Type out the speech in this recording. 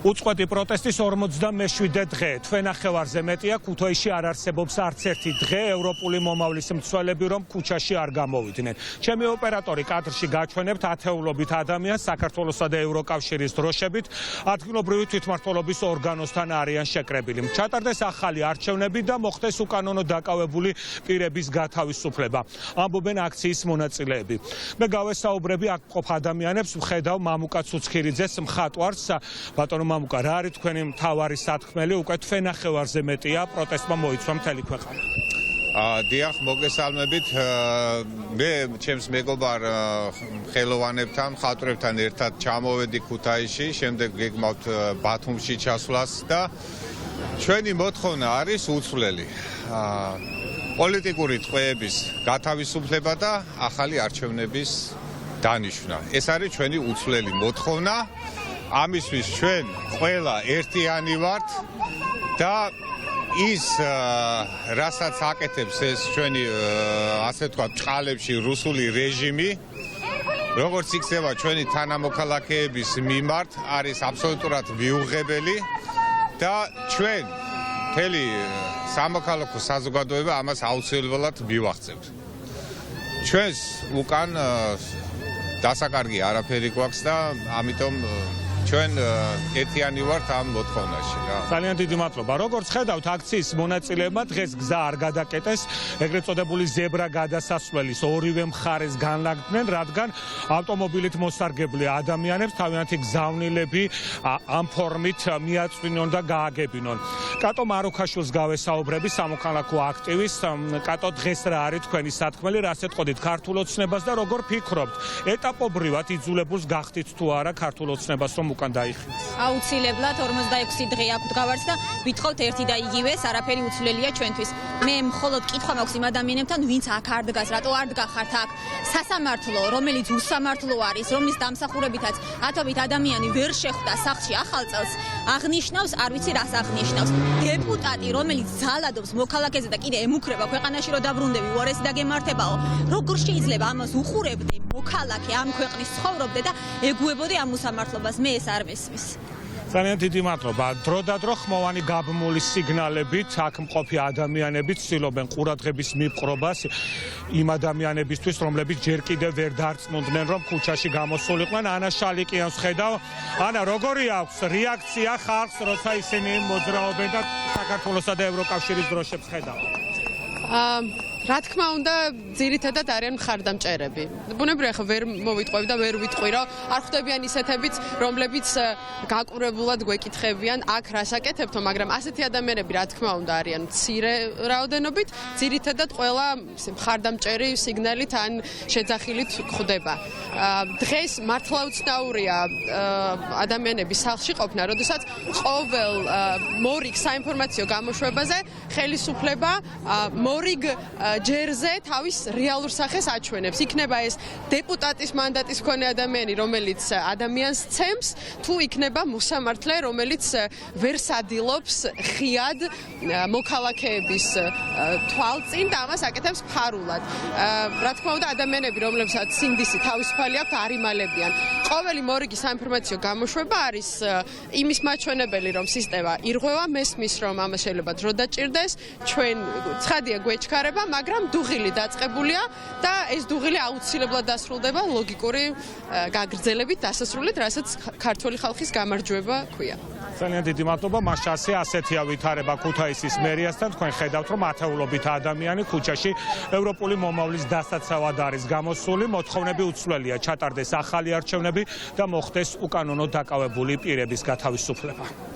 უწყვეტი პროტესტის 47 დღე. თქვენ ნახევარზე მეტია ქუთაისში არ არსებობს არც ერთი დღე ევროპული მომავლის მცველები რომ ქუჩაში არ გამოვიდნენ. ჩემი ოპერატორი კადრში გაჩვენებთ ათეულობით ადამიანს საქართველოსა და ევროკავშირის დროშებით ადგილობრივი თვითმმართველობის ორგანოსთან არიან შეკრებილი. ჩატარდეს ახალი არჩევნები და მოხდეს უკანონო დაკავებული პირების გათავისუფლება. ამბობენ აქციის მონაწილეები. მე გავესაუბრები აქ მყოფ ადამიანებს, ვხედავ მამუკა ცუცქირიძეს მხატვარს. ბატონო მამუკა, რა არის თქვენი მთავარი სათქმელი? უკვე თქვენ ნახევარზე მეტია პროტესტმა მოიცვა მთელი ქვეყანა. დიახ, მოგესალმებით. მე ჩემს მეგობარ ხელოვანებთან, მხატვრებთან ერთად ჩამოვედი ქუთაისში, შემდეგ გეგმავთ ბათუმში ჩასვლას და ჩვენი მოთხოვნა არის უცვლელი. პოლიტიკური ტყვეების გათავისუფლება და ახალი არჩევნების დანიშვნა. ეს არის ჩვენი უცვლელი მოთხოვნა. ამისთვის ჩვენ ყველა ერთიანი ვართ და ის რასაც აკეთებს ეს ჩვენი ასე თქვა ჭყალებში რუსული რეჟიმი, როგორც იქცევა ჩვენი თანამოქალაქეების მიმართ, არის აბსოლუტურად მიუღებელი და ჩვენ მთელი სამოქალაქო საზოგადოება ამას აუცილებლად მივახცევთ. ჩვენს უკან დასაკარგი არაფერი გვაქვს და ამიტომ ჩვენ ერთიანი ვართ ამ მოთხოვნაში. ძალიან დიდი მადლობა. როგორც ხედავთ, აქციის მონაწილეებმა დღეს გზა არ გადაკეტეს, ეგრეთ წოდებული ზებრა გადასასვლელის ორივე მხარეს განლაგდნენ, რადგან ავტომობილით მოსარგებლე ადამიანებს თავიანთი გზავნილები ამ ფორმით მიაწვინონ და გააგებინონ. კატო მარუქაშვილს გავესაუბრები, სამოქალაქო აქტივისტს. კატო, დღეს რა არის თქვენი სათქმელი, რას ეტყოდით ქართულ ოცნებას და როგორ ფიქრობთ, ეტაპობრივად იძულებულს გახდით თუ არა ქართულ ოცნებას რომ უკან დაიხიოს? აუცილებლად 46 დღე აქვთ გავართ და ვითხოვთ ერთი და იგივეს, არაფერი უცვლელია ჩვენთვის. მე მხოლოდ კითხვა მაქვს იმ ადამიანებთან, ვინც აქ არ დგას, რატო არ დგახართ აქ? სასამართლო, რომელიც უსამართლო არის, რომლის დამსახურებითაც ათობით ადამიანი ვერ შეხვდა სახლში ახალ წელს, აღნიშნავს, არ ვიცი რას აღნიშნავს. დეპუტატი, რომელიც ძალადობს მოქალაქეზე და კიდე ემუქრება ქვეყანაში რომ დაბრუნდები, უარესი დაგემართებაო. როგორ შეიძლება ამას უყურებდე მოქალაქე ამ ქვეყნის ცხოვრობდე და ეგუებოდე ამ უსამართლობას? მე ეს არ მესმის. ძალიან დიდი მადლობა. დროდადრო ხმოვანი გაბმული სიგნალებით აქ მყოფი ადამიანები ცდილობენ ყურადღების მიპყრობას იმ ადამიანებისთვის, რომლებიც ჯერ კიდევ ვერ დარწმუნდნენ, რომ ქუჩაში გამოსულიყვნენ. ანა შალიკიანს ხედავ. ანა, როგორი აქვს რეაქცია ხალხს, როცა ისინი მოძრაობენ და საქართველოსა და ევროკავშირის დროშებს ხედავ? რა თქმა უნდა, ძირითადად არიან მხარდამჭერები. ბუნებრივია ხა ვერ მოვიტყვევ და ვერ ვიტყვი, რომ არ ხვდებიან ისეთებიც, რომლებიც გაყურებულად გვეკითხებიან, აქ რას აკეთებთო, მაგრამ ასეთი ადამიანები რა თქმა უნდა არიან მცირე რაოდენობით, ძირითადად ყველა მხარდამჭერი სიგნალით ან შეძახილით ხვდება. დღეს მართლა უცნაურია ადამიანების სახლში ყოფნა, როდესაც ყოველ მორიგ საინფორმაციო გამოშვებაზე ხელისუფლება მორიგ ჯერზე თავის რეალურ სახეს აჩვენებს. იქნება ეს დეპუტატის მანდატის მქონე ადამიანი, რომელიც ადამიანს ცემს, თუ იქნება მოსამართლე, რომელიც ვერ სადილობს ხიად მოქალაქეების თვალწინ და ამას აკეთებს ფარულად. რა თქმა უნდა, ადამიანები, რომლებსაც სინდისი თავისუფალი აქვთ, არ იმალებიან. ყოველი მორიგი საინფორმაციო გამოშვება არის იმის მაჩვენებელი, რომ სისტემა ირღვევა, მესმის, რომ ამას შეიძლება დრო დაჭირდეს, ჩვენ ცხადია გვეჩქარება, მაგრამ დუღილი დაწყებულია და ეს დუღილი აუცილებლად დასრულდება ლოგიკური გაგრძელებით დასასრულით, რასაც ქართველი ხალხის გამარჯვება ქვია. ძალიან დიდი მადლობა. მასშტაბზე ასეთია ვითარება ქუთაისის მერიასთან. თქვენ ხედავთ, რომ ათეულობით ადამიანი ქუჩაში ევროპული მომავლის დასაცავად არის გამოსული. მოთხოვნები უცვლელია, ჩატარდეს ახალი არჩევნები და მოხდეს უკანონო დაკავებული პირების გათავისუფლება.